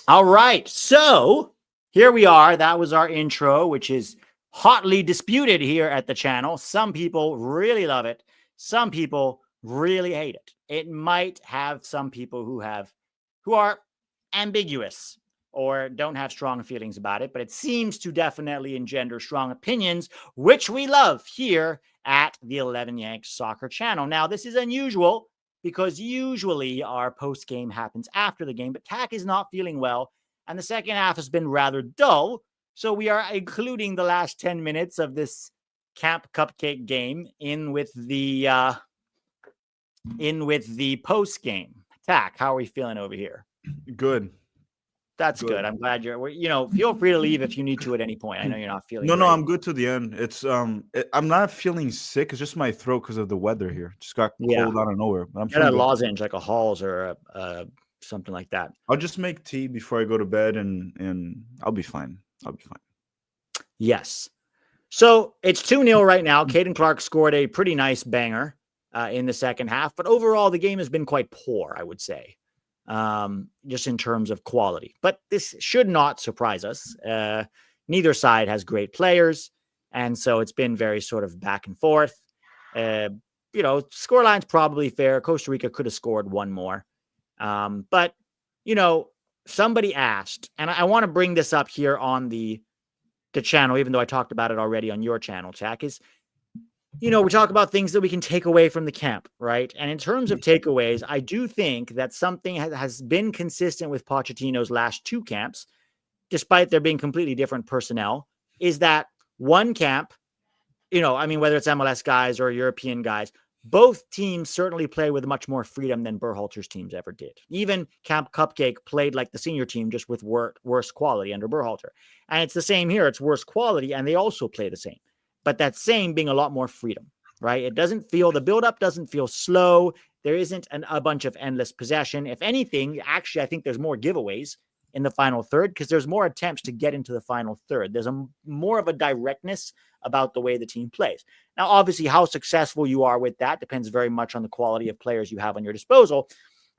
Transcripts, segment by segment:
All right. So here we are. That was our intro, which is hotly disputed here at the channel. Some people really love it. Some people really hate it. It might have some people who are ambiguous or don't have strong feelings about it, but it seems to definitely engender strong opinions, which we love here at the 11 Yanks Soccer channel. Now, this is unusual because usually our post game happens after the game, but Tac is not feeling well, and the second half has been rather dull. So we are including the last 10 minutes of this Camp Cupcake game in with the post game. Tac, how are we feeling over here? Good. That's good. I'm glad you're, feel free to leave if you need to at any point. I know you're not feeling No, great. I'm good to the end. It's I'm not feeling sick. It's just my throat because of the weather here. Just got cold out of nowhere. But I'm Get a lozenge, like a Halls or something like that. I'll just make tea before I go to bed, and I'll be fine. Yes. So it's 2-0 right now. Caden Clark scored a pretty nice banger in the second half, but overall the game has been quite poor, I would say. Just in terms of quality. But this should not surprise us. Neither side has great players, and so it's been very sort of back and forth. Scoreline's probably fair. Costa Rica could have scored one more. But, somebody asked, and I want to bring this up here on the channel, even though I talked about it already on your channel, Jack, is we talk about things that we can take away from the camp, right? And in terms of takeaways, I do think that something has been consistent with Pochettino's last two camps, despite there being completely different personnel, is that one camp, whether it's MLS guys or European guys, both teams certainly play with much more freedom than Berhalter's teams ever did. Even Camp Cupcake played like the senior team, just with worse quality under Berhalter. And it's the same here. It's worse quality, and they also play the same. But that same being a lot more freedom, right? It doesn't feel, the buildup doesn't feel slow. There isn't a bunch of endless possession. If anything, actually, I think there's more giveaways in the final third because there's more attempts to get into the final third. There's more of a directness about the way the team plays. Now, obviously, how successful you are with that depends very much on the quality of players you have on your disposal.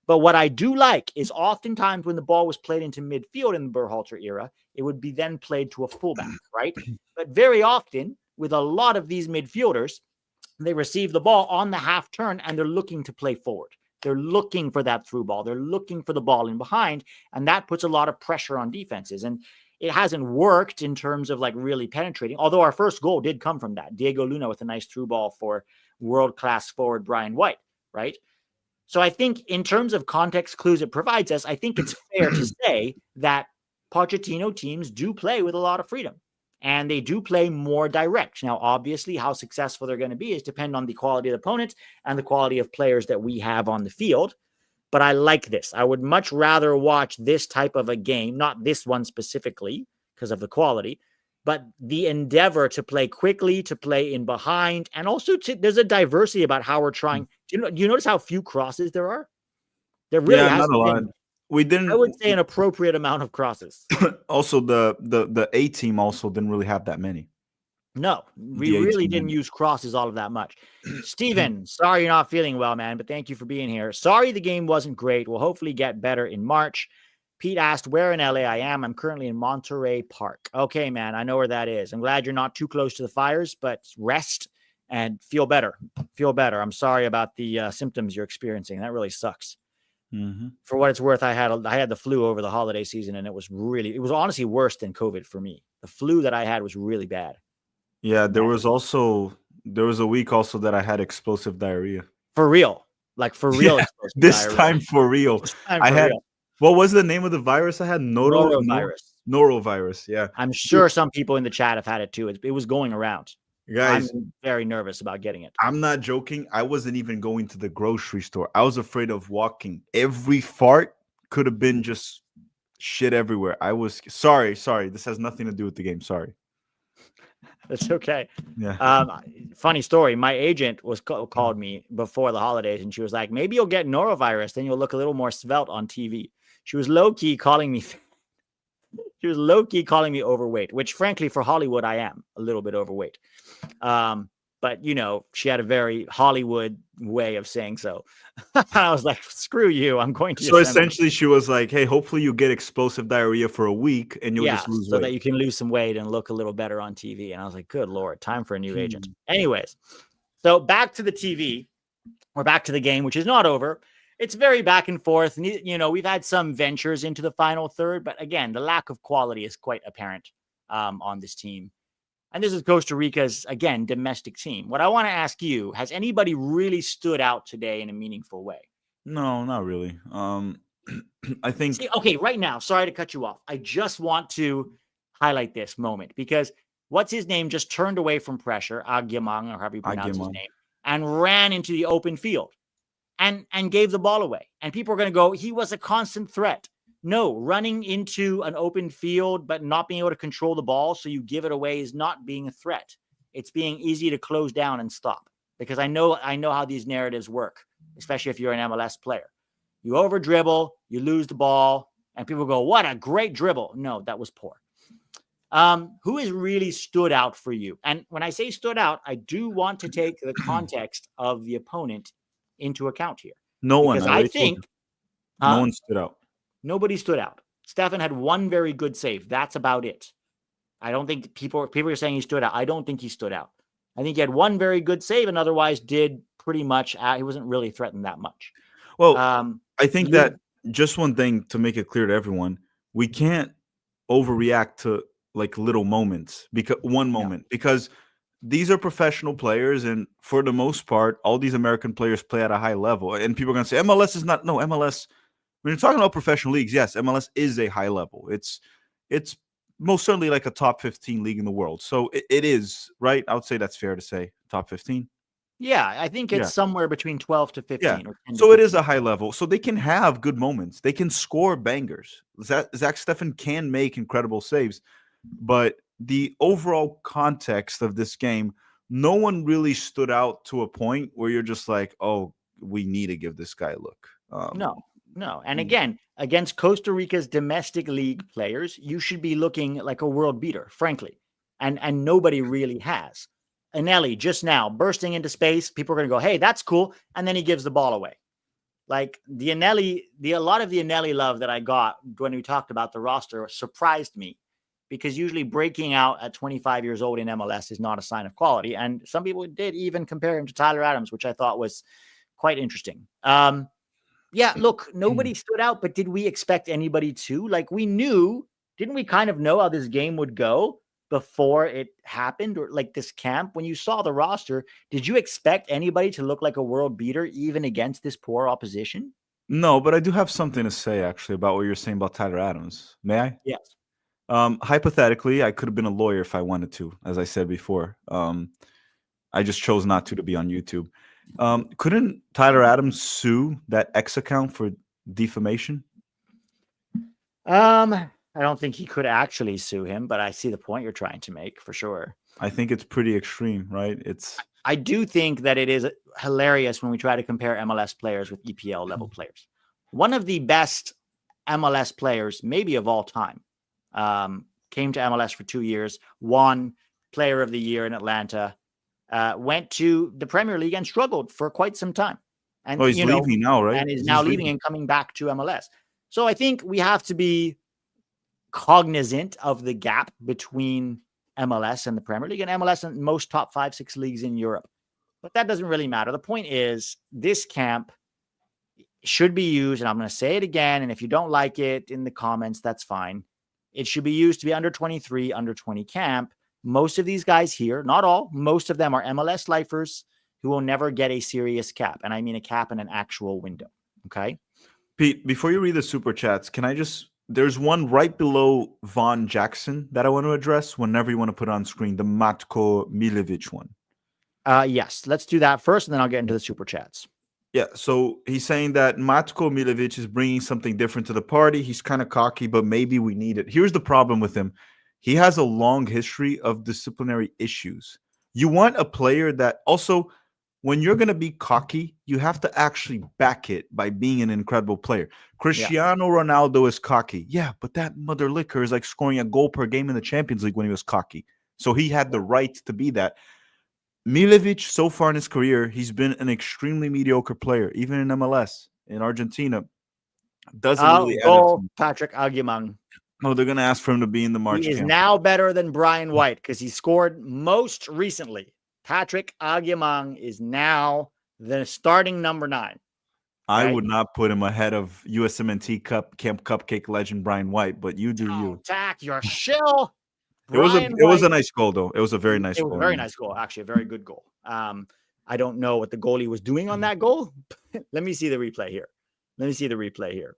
But what I do like is oftentimes when the ball was played into midfield in the Berhalter era, it would be then played to a fullback, right? But very often, with a lot of these midfielders, they receive the ball on the half turn and they're looking to play forward. They're looking for that through ball. They're looking for the ball in behind, and that puts a lot of pressure on defenses. And it hasn't worked in terms of like really penetrating, although our first goal did come from that. Diego Luna with a nice through ball for world-class forward Brian White, right? So I think in terms of context clues it provides us, I think it's fair to say that Pochettino teams do play with a lot of freedom. And they do play more direct. Now, obviously, how successful they're going to be is depend on the quality of the opponent and the quality of players that we have on the field. But I like this. I would much rather watch this type of a game, not this one specifically because of the quality, but the endeavor to play quickly, to play in behind, and also there's a diversity about how we're trying. Do you notice how few crosses there are? There really hasn't been. We didn't. I would say an appropriate amount of crosses. Also, the A team also didn't really have that many. No, we really didn't use crosses all of that much. Steven, sorry you're not feeling well, man, but thank you for being here. Sorry the game wasn't great. We'll hopefully get better in March. Pete asked where in LA I am. I'm currently in Monterey Park. Okay, man, I know where that is. I'm glad you're not too close to the fires, but rest and feel better. Feel better. I'm sorry about the symptoms you're experiencing. That really sucks. Mm-hmm. For what it's worth, I had the flu over the holiday season, and it was honestly worse than COVID for me. The flu that I had was really bad. Yeah, there was a week also that I had explosive diarrhea. For real. Like for real. Yeah, this diarrhea. time for real. What was the name of the virus I had? Norovirus. Norovirus, yeah. I'm sure some people in the chat have had it too. It was going around. Guys, I'm very nervous about getting it. I'm not joking. I wasn't even going to the grocery store. I was afraid of walking. Every fart could have been just shit everywhere. I was sorry. This has nothing to do with the game. Sorry. That's okay. Yeah. Funny story. My agent called me before the holidays, and she was like, "Maybe you'll get norovirus, then you'll look a little more svelte on TV." She was low key calling me. She was low key calling me overweight, which frankly for Hollywood I am a little bit overweight. but she had a very Hollywood way of saying so. I was like, screw you, I'm going to So assembly. essentially, she was like, "Hey, hopefully you get explosive diarrhea for a week and you'll Yeah, just lose so that weight." you can lose some weight and look a little better on TV. And I was like, good Lord, time for a new agent. Anyways, so back to the TV, or back to the game, which is not over. It's very back and forth. We've had some ventures into the final third, but again, the lack of quality is quite apparent on this team. And this is Costa Rica's, again, domestic team. What I want to ask you, has anybody really stood out today in a meaningful way? No, not really. I think. Okay, right now, sorry to cut you off. I just want to highlight this moment because what's his name just turned away from pressure, Agyemang, or however you pronounce his name, and ran into the open field and gave the ball away. And people are going to go, he was a constant threat. No, running into an open field but not being able to control the ball so you give it away is not being a threat. It's being easy to close down and stop, because I know how these narratives work, especially if you're an MLS player. You over dribble, you lose the ball, and people go, what a great dribble. No, that was poor. Who has really stood out for you? And when I say stood out, I do want to take the context of the opponent into account here. No one. Because I think no one stood out. Nobody stood out. Stefan had one very good save. That's about it. I don't think people are saying he stood out. I don't think he stood out. I think he had one very good save and otherwise did pretty much. He wasn't really threatened that much. Well, I think that just one thing to make it clear to everyone, we can't overreact to like little moments, because these are professional players, and for the most part, all these American players play at a high level. And people are going to say MLS is not. No, MLS. When you're talking about professional leagues, yes, MLS is a high level. It's most certainly like a top 15 league in the world. So it is, right? I would say that's fair to say, top 15. Yeah, I think it's somewhere between 12 to 15. Yeah. Or 10 so to 15. It is a high level. So they can have good moments. They can score bangers. Zach Steffen can make incredible saves. But the overall context of this game, no one really stood out to a point where you're just like, oh, we need to give this guy a look. No. And again, against Costa Rica's domestic league players, you should be looking like a world beater, frankly. And nobody really has. Anelli just now bursting into space. People are going to go, hey, that's cool. And then he gives the ball away. Like a lot of the Anelli love that I got when we talked about the roster surprised me, because usually breaking out at 25 years old in MLS is not a sign of quality. And some people did even compare him to Tyler Adams, which I thought was quite interesting. Yeah, look, nobody stood out, but did we expect anybody to? Like, we knew, didn't we kind of know how this game would go before it happened? Or like this camp, when you saw the roster, did you expect anybody to look like a world beater even against this poor opposition? No, but I do have something to say actually about what you're saying about Tyler Adams. May I? Yes. Hypothetically, I could have been a lawyer if I wanted to, as I said before. I just chose not to be on YouTube. Couldn't Tyler Adams sue that X account for defamation? I don't think he could actually sue him, but I see the point you're trying to make for sure. I think it's pretty extreme, right? I do think that it is hilarious when we try to compare MLS players with EPL level players. One of the best MLS players, maybe of all time, came to MLS for 2 years, won Player of the Year in Atlanta, went to the Premier League and struggled for quite some time. And he's leaving now, right? And is now leaving and coming back to MLS. So I think we have to be cognizant of the gap between MLS and the Premier League, and MLS and most top 5-6 leagues in Europe. But that doesn't really matter. The point is, this camp should be used, and I'm going to say it again, and if you don't like it in the comments, that's fine. It should be used to be under 23, under 20 camp. Most of these guys here, not all, most of them are MLS lifers who will never get a serious cap. And I mean a cap in an actual window. Okay? Pete, before you read the super chats, there's one right below Von Jackson that I want to address whenever you want to put it on screen, the Matko Milevic one. Yes, let's do that first, and then I'll get into the super chats. Yeah, so he's saying that Matko Milevic is bringing something different to the party. He's kind of cocky, but maybe we need it. Here's the problem with him. He has a long history of disciplinary issues. You want a player that also, when you're going to be cocky, you have to actually back it by being an incredible player. Cristiano Ronaldo is cocky. Yeah, but that mother liquor is like scoring a goal per game in the Champions League when he was cocky. So he had the right to be that. Milevic, so far in his career, he's been an extremely mediocre player, even in MLS. In Argentina, doesn't really add up to Goal, me. Patrick Aguimang. No, they're going to ask for him to be in the March He is camp. now better than Brian White because he scored most recently. Patrick Aguimang is now the starting number 9. I right? would not put him ahead of USMNT Camp Cupcake legend Brian White, but you do you. Tac, you're a shill. It was Brian a White. nice goal though. It was a very nice It goal. was a very nice goal, actually, a very good goal. I don't know what the goalie was doing on that goal. Let me see the replay here.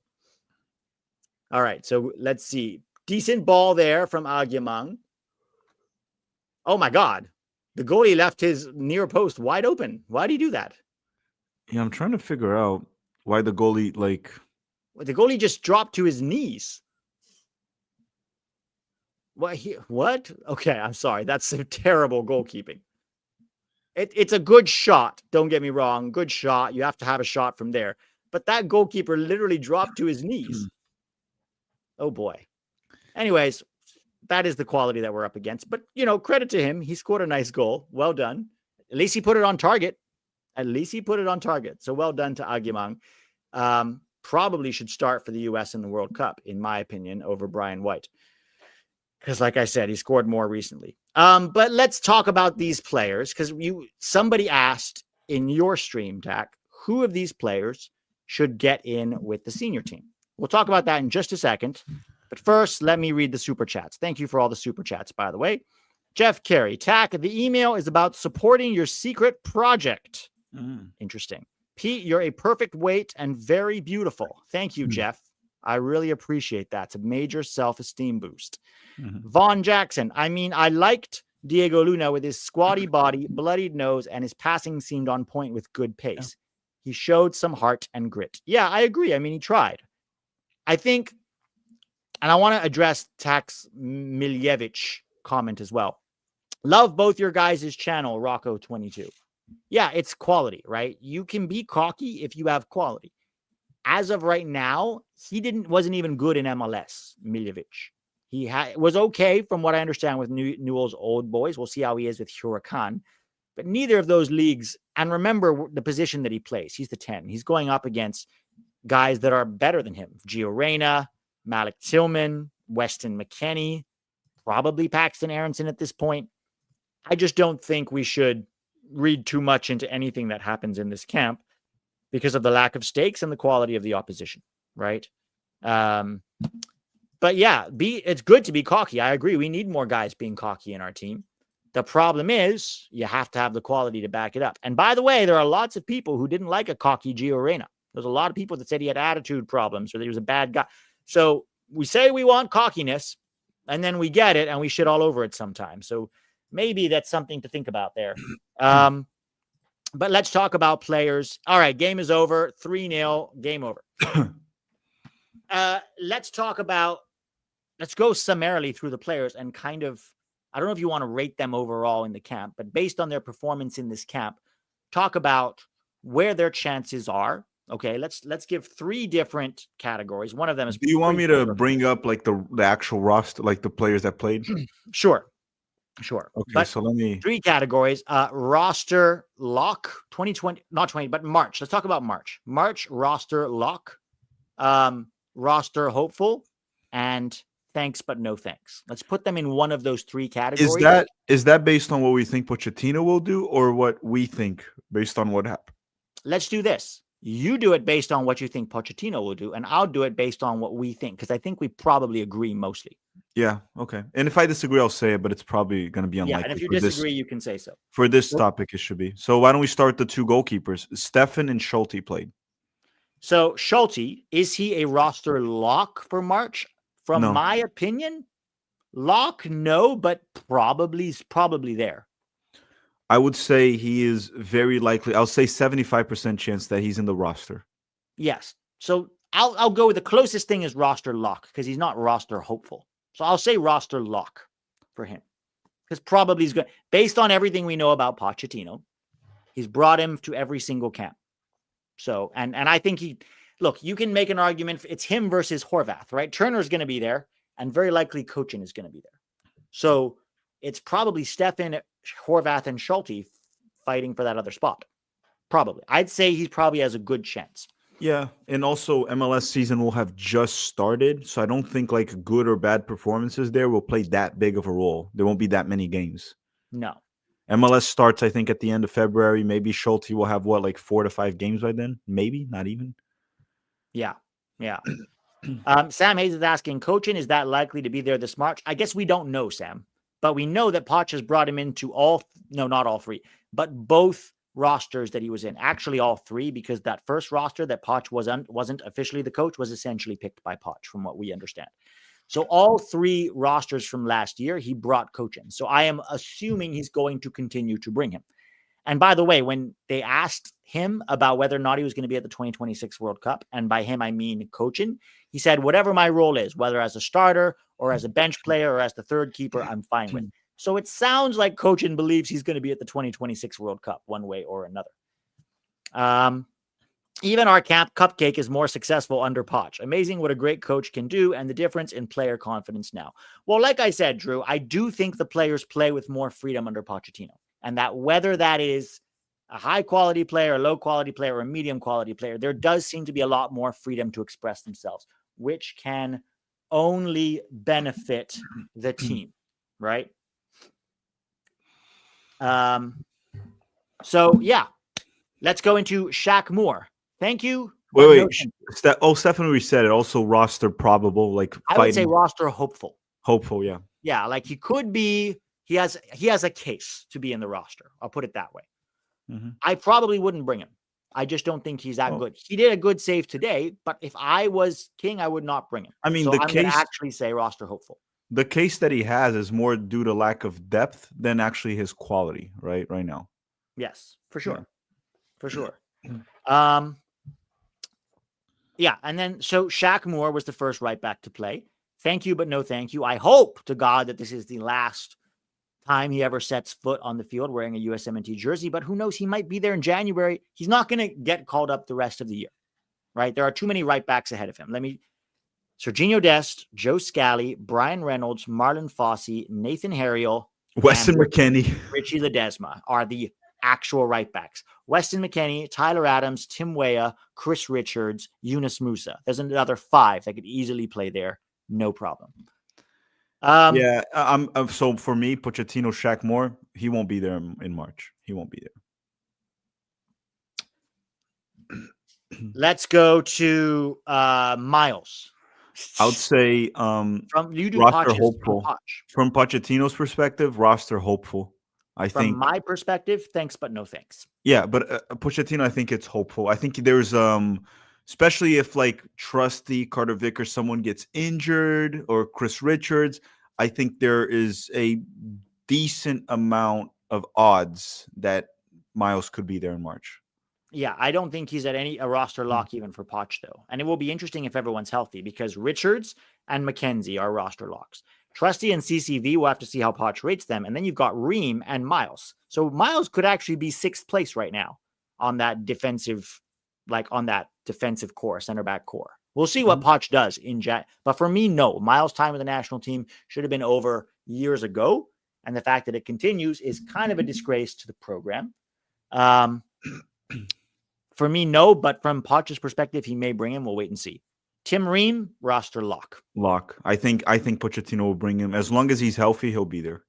All right, so let's see. Decent ball there from Aguimang. Oh my God. The goalie left his near post wide open. Why did he do that? Yeah, I'm trying to figure out why the goalie the goalie just dropped to his knees. What? Okay, I'm sorry. That's some terrible goalkeeping. It's a good shot. Don't get me wrong. Good shot. You have to have a shot from there. But that goalkeeper literally dropped to his knees. Oh boy. Anyways, that is the quality that we're up against. But, credit to him. He scored a nice goal. Well done. At least he put it on target. So well done to Aguimang. Probably should start for the U.S. in the World Cup, in my opinion, over Brian White. Because, like I said, he scored more recently. But let's talk about these players, because somebody asked in your stream, Tac, who of these players should get in with the senior team? We'll talk about that in just a second. But first, let me read the super chats. Thank you for all the super chats, by the way. Jeff Carey, Tac, the email is about supporting your secret project. Interesting. Pete, you're a perfect weight and very beautiful. Thank you, Jeff. I really appreciate that. It's a major self-esteem boost. Vaughn Jackson, I liked Diego Luna with his squatty body, bloodied nose, and his passing seemed on point with good pace. Yeah. He showed some heart and grit. Yeah, I agree. He tried. I think, and I want to address Tax Miljevich comment as well. Love both your guys' channel, Rocco22. Yeah, it's quality, right? You can be cocky if you have quality. As of right now, he wasn't even good in MLS, Miljevic. He was okay from what I understand with Newell's Old Boys. We'll see how he is with Huracan. But neither of those leagues, and remember the position that he plays. He's the 10. He's going up against guys that are better than him. Gio Reyna, Malik Tillman, Weston McKennie, probably Paxton Aronson at this point. I just don't think we should read too much into anything that happens in this camp because of the lack of stakes and the quality of the opposition, right? But yeah, it's good to be cocky. I agree. We need more guys being cocky in our team. The problem is you have to have the quality to back it up. And by the way, there are lots of people who didn't like a cocky Gio Reyna. There's a lot of people that said he had attitude problems or that he was a bad guy. So we say we want cockiness, and then we get it, and we shit all over it sometimes. So maybe that's something to think about there. But let's talk about players. All right, game is over. 3-0, game over. Let's go summarily through the players and kind of, I don't know if you want to rate them overall in the camp, but based on their performance in this camp, talk about where their chances are. Okay, let's give 3 different categories. One of them is. Do you want me to bring up like the actual roster, like the players that played? Sure. Okay, but so let me 3 categories. Roster lock 2020, not 20, but March. Let's talk about March. March roster lock, roster hopeful, and thanks but no thanks. Let's put them in one of those 3 categories. Is that based on what we think Pochettino will do, or what we think based on what happened? Let's do this. You do it based on what you think Pochettino will do, and I'll do it based on what we think, because I think we probably agree mostly. Yeah, okay. And if I disagree, I'll say it, but it's probably going to be unlikely. Yeah, and if you disagree, you can say so. For this topic, it should be. So why don't we start the 2 goalkeepers? Stefan and Schulte played. So Schulte, is he a roster lock for March? From my opinion, lock, no, but probably there. I would say he is very likely. I'll say 75% chance that he's in the roster. Yes. So I'll go with the closest thing is roster lock, because he's not roster hopeful. So I'll say roster lock for him, because probably he's good. Based on everything we know about Pochettino, he's brought him to every single camp. So, and I think you can make an argument. It's him versus Horvath, right? Turner's going to be there, and very likely Cochin is going to be there. So it's probably Stefan, Horvath, and Schulte fighting for that other spot. Probably. I'd say he probably has a good chance. Yeah, and also MLS season will have just started, so I don't think like good or bad performances there will play that big of a role. There won't be that many games. No. MLS starts, I think, at the end of February. Maybe Schulte will have what, like 4 to 5 games by then? Maybe, not even. Yeah. Sam Hayes is asking, coaching, is that likely to be there this March? I guess we don't know, Sam, but we know that Poch has brought him into not all three, but both rosters that he was in. Actually, all three, because that first roster that Poch wasn't officially the coach was essentially picked by Poch, from what we understand. So all three rosters from last year, he brought coach in. So I am assuming he's going to continue to bring him. And by the way, when they asked him about whether or not he was going to be at the 2026 World Cup, and by him, I mean coaching, he said, whatever my role is, whether as a starter or as a bench player or as the third keeper, I'm fine with. So it sounds like coaching believes he's going to be at the 2026 World Cup one way or another. Even our camp cupcake is more successful under Poch. Amazing what a great coach can do and the difference in player confidence now. Well, like I said, Drew, I do think the players play with more freedom under Pochettino. And that whether that is a high-quality player, a low-quality player, or a medium-quality player, there does seem to be a lot more freedom to express themselves, which can only benefit the team, right? So, yeah, let's go into Shaq Moore. Thank you. Wait. Stefan already said it. Also, roster probable, like I would say roster hopeful. Hopeful, yeah. Yeah, like he could be. He has a case to be in the roster. I'll put it that way. Mm-hmm. I probably wouldn't bring him. I just don't think he's that good. He did a good save today, but if I was King, I would not bring him. I mean, so I'm going to actually say roster hopeful. The case that he has is more due to lack of depth than actually his quality, right now. Yes, for sure. Yeah. For sure. Yeah, and then so Shaq Moore was the first right back to play. Thank you, but no thank you. I hope to God that this is the last time he ever sets foot on the field wearing a USMNT jersey, but who knows? He might be there in January. He's not going to get called up the rest of the year, right? There are too many right backs ahead of him. Serginho Dest, Joe Scally, Brian Reynolds, Marlon Fossey, Nathan Harriel, Weston McKennie, Richie Ledesma are the actual right backs. Weston McKennie, Tyler Adams, Tim Weah, Chris Richards, Yunus Musa. There's another 5 that could easily play there. No problem. So for me, Pochettino, Shaq Moore, he won't be there in March. He won't be there. Let's go to Miles. I would say roster hopeful. From Pochettino's perspective, roster hopeful. From my perspective, thanks but no thanks. Yeah, but Pochettino, I think it's hopeful. I think there's especially if like Trusty, Carter Vickers, someone gets injured, or Chris Richards, I think there is a decent amount of odds that Miles could be there in March. Yeah, I don't think he's at a roster lock even for Poch, though. And it will be interesting if everyone's healthy, because Richards and McKenzie are roster locks. Trusty and CCV, we'll have to see how Poch rates them. And then you've got Ream and Miles. So Miles could actually be 6th place right now on that defensive core, center back core. We'll see what Poch does in but for me, no. Miles' time with the national team should have been over years ago. And the fact that it continues is kind of a disgrace to the program. For me, no, but from Poch's perspective, he may bring him. We'll wait and see. Tim Ream, roster lock. I think Pochettino will bring him. As long as he's healthy, he'll be there.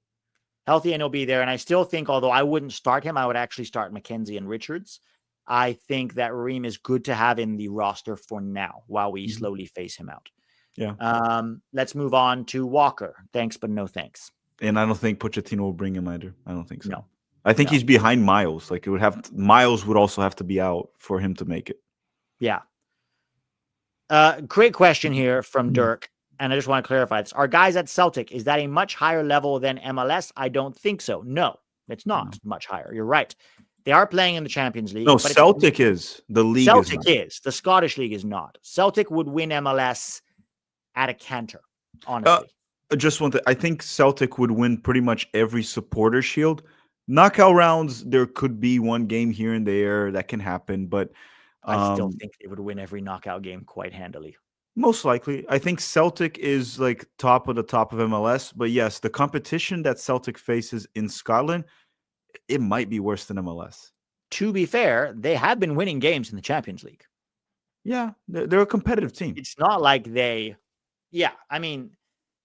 Healthy and he'll be there. And I still think, although I wouldn't start him, I would actually start McKenzie and Richards. I think that Ream is good to have in the roster for now while we slowly phase him out. Yeah. Let's move on to Walker. Thanks, but no thanks. And I don't think Pochettino will bring him either. I don't think so. No. I think he's behind Miles. Like Miles would also have to be out for him to make it. Yeah. Great question here from Dirk. And I just want to clarify this. Are guys at Celtic, is that a much higher level than MLS? I don't think so. No, it's not much higher. You're right. They are playing in the Champions League. No, Celtic is. The league Celtic is. The Scottish League is not. Celtic would win MLS at a canter, honestly. Just one thing. I think Celtic would win pretty much every supporter shield. Knockout rounds, there could be one game here and there that can happen, but I still think they would win every knockout game quite handily. Most likely. I think Celtic is like top of MLS, but yes, the competition that Celtic faces in Scotland, it might be worse than MLS. To be fair, they have been winning games in the Champions League. Yeah, they're a competitive team. It's not like I mean,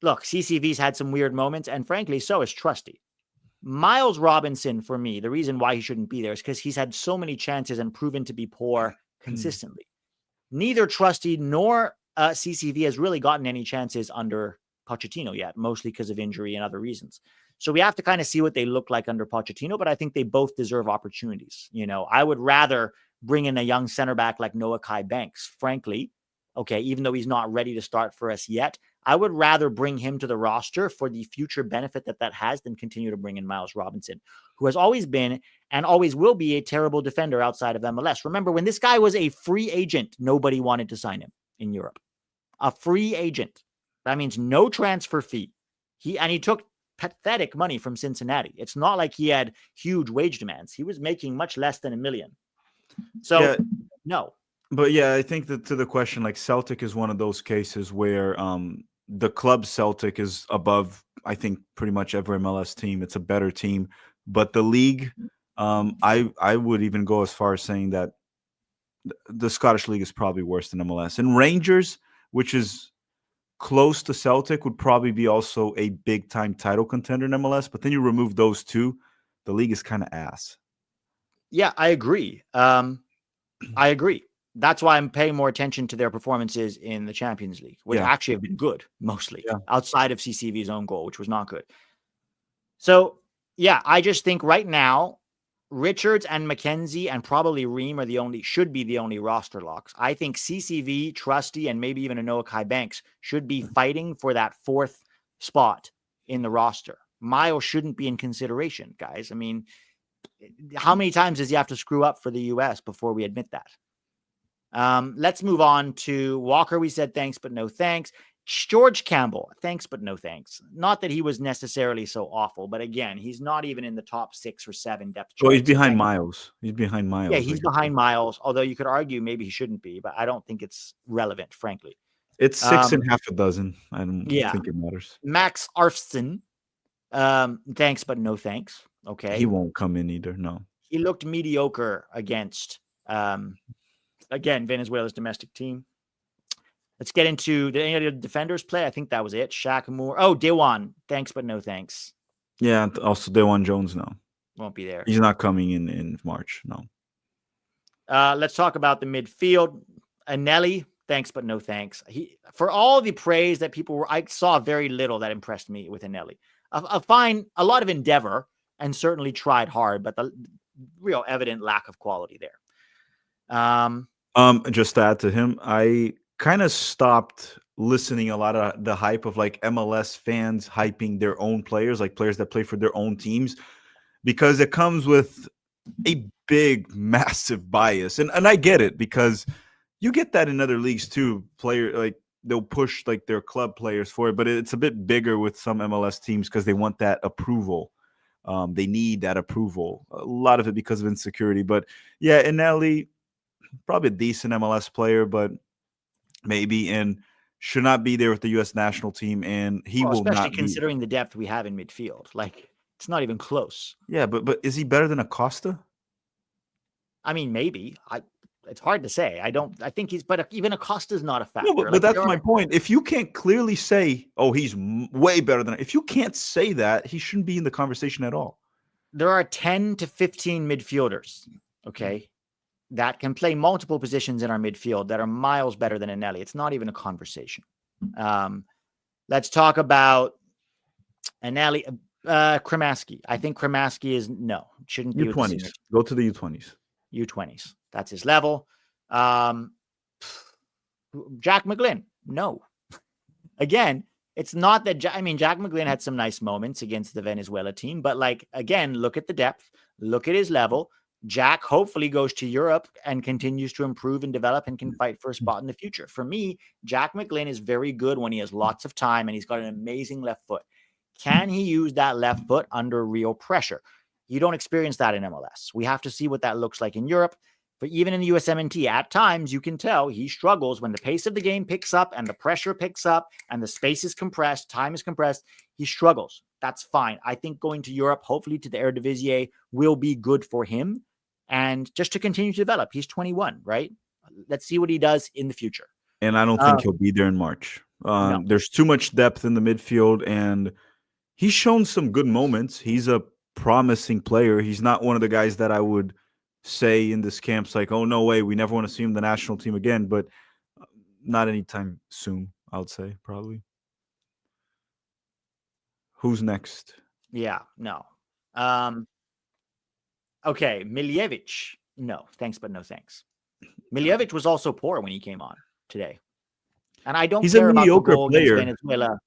look, CCV's had some weird moments, and frankly, so is Trusty. Miles Robinson, for me, the reason why he shouldn't be there is because he's had so many chances and proven to be poor consistently. Neither Trusty nor CCV has really gotten any chances under Pochettino yet, mostly because of injury and other reasons. So we have to kind of see what they look like under Pochettino, but I think they both deserve opportunities. I would rather bring in a young center back like Noah Kai Banks, frankly. Okay, even though he's not ready to start for us yet, I would rather bring him to the roster for the future benefit that has than continue to bring in Miles Robinson, who has always been and always will be a terrible defender outside of MLS. Remember, when this guy was a free agent, nobody wanted to sign him in Europe. A free agent. That means no transfer fee. He took pathetic money from Cincinnati. It's not like he had huge wage demands. He was making much less than $1 million. So, no. But yeah, I think that to the question, like Celtic is one of those cases where the club Celtic is above, I think, pretty much every MLS team. It's a better team. But the league, I would even go as far as saying that the Scottish League is probably worse than MLS. And Rangers, which is close to Celtic, would probably be also a big-time title contender in MLS. But then you remove those two, the league is kind of ass. Yeah, I agree. That's why I'm paying more attention to their performances in the Champions League, which actually have been good, mostly, outside of CCV's own goal, which was not good. So, yeah, I just think right now, Richards and McKenzie and probably Ream should be the only roster locks. I think CCV, Trusty, and maybe even a Noah Kai Banks should be fighting for that fourth spot in the roster. Miles shouldn't be in consideration, guys. I mean, how many times does he have to screw up for the U.S. before we admit that? Let's move on to Walker. We said thanks, but no thanks. George Campbell, thanks, but no thanks. Not that he was necessarily so awful, but again, he's not even in the top 6 or 7 depth charts. Well, he's behind Miles. He's behind Miles. Yeah, he's behind Miles, although you could argue maybe he shouldn't be, but I don't think it's relevant, frankly. It's 6 and half a dozen. I don't think it matters. Max Arfson, thanks, but no thanks. Okay. He won't come in either, no. He looked mediocre against again, Venezuela's domestic team. Let's get into, did any of the defenders play? I think that was it. Shaq Moore. Oh, Dewan. Thanks, but no thanks. Yeah, also Dewan Jones, no. Won't be there. He's not coming in March, no. Let's talk about the midfield. Anelli, thanks, but no thanks. For all the praise that I saw very little that impressed me with Anelli. A lot of endeavor, and certainly tried hard, but the real evident lack of quality there. Just to add to him, I kind of stopped listening a lot of the hype of like MLS fans hyping their own players, like players that play for their own teams, because it comes with a big, massive bias. And I get it, because you get that in other leagues too. Like they'll push like their club players for it, but it's a bit bigger with some MLS teams because they want that approval. They need that approval. A lot of it because of insecurity. But yeah, Inelli, probably a decent MLS player, but maybe, and should not be there with the U.S. national team, and he will not. Especially considering the depth we have in midfield, like it's not even close. Yeah, but is he better than Acosta? I mean, maybe. It's hard to say. I think he's, but even Acosta's not a factor. No, but that's my point. If you can't clearly say, oh, he's way better than, if you can't say that, he shouldn't be in the conversation at all. There are 10 to 15 midfielders, okay, that can play multiple positions in our midfield that are miles better than Anelli. It's not even a conversation. Let's talk about Anelli, Kremaski. I think Kremaski shouldn't be U20s. Go to the U20s. U20s. That's his level. Jack McGlynn. No. Again, it's not that. Jack McGlynn had some nice moments against the Venezuela team, but again, look at the depth, look at his level. Jack hopefully goes to Europe and continues to improve and develop and can fight for a spot in the future. For me, Jack McGlynn is very good when he has lots of time and he's got an amazing left foot. Can he use that left foot under real pressure? You don't experience that in MLS. We have to see what that looks like in Europe. But even in the USMNT, at times you can tell he struggles when the pace of the game picks up and the pressure picks up and the space is compressed, time is compressed. He struggles. That's fine. I think going to Europe, hopefully to the Eredivisie, will be good for him. And just to continue to develop. He's 21, right? Let's see what he does in the future. And I don't think he'll be there in March. No. There's too much depth in the midfield, and he's shown some good moments. He's a promising player. He's not one of the guys that I would say in this camp's like, oh, no way, we never want to see him in the national team again, but not anytime soon, I would say, probably. Who's next? Yeah, no. Okay, Miljevic. No, thanks, but no thanks. Miljevic was also poor when he came on today. And I don't care about the goal against Venezuela.